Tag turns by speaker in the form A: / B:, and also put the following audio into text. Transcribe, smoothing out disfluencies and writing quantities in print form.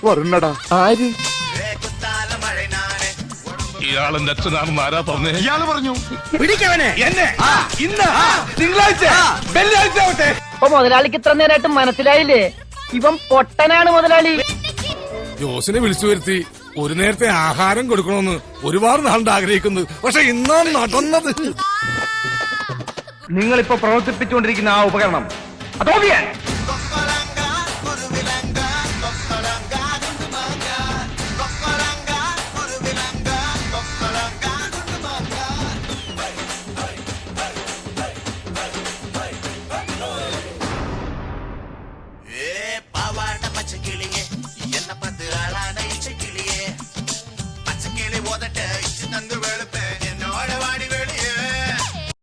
A: വരണടാ.
B: ആര്?
C: ഇയാളെന്റെ അച്ഛനാണെന്ന് ആരാ പറഞ്ഞേ?
A: ഇയാള് പറഞ്ഞു.
D: പിടിക്കവനെ എന്നെ ഇന്ന് തിങ്കളാഴ്ച വെള്ളിയാഴ്ച ആവട്ടെ.
E: അപ്പൊ മുതലാളിക്ക് ഇത്ര നേരമായിട്ട് മനസ്സിലായില്ലേ? ഇവൻ പൊട്ടനാണ് മുതലാളി.
C: ജോസിനെ വിളിച്ചു വരുത്തി ഒരു നേരത്തെ ആഹാരം കൊടുക്കണമെന്ന് ഒരുപാട് നാളുണ്ട് ആഗ്രഹിക്കുന്നത്. പക്ഷെ ഇന്നാണ് നടന്നത്.
D: നിങ്ങളിപ്പോ പ്രവർത്തിപ്പിച്ചുകൊണ്ടിരിക്കുന്ന ആ ഉപകരണം അതോവിയാൻ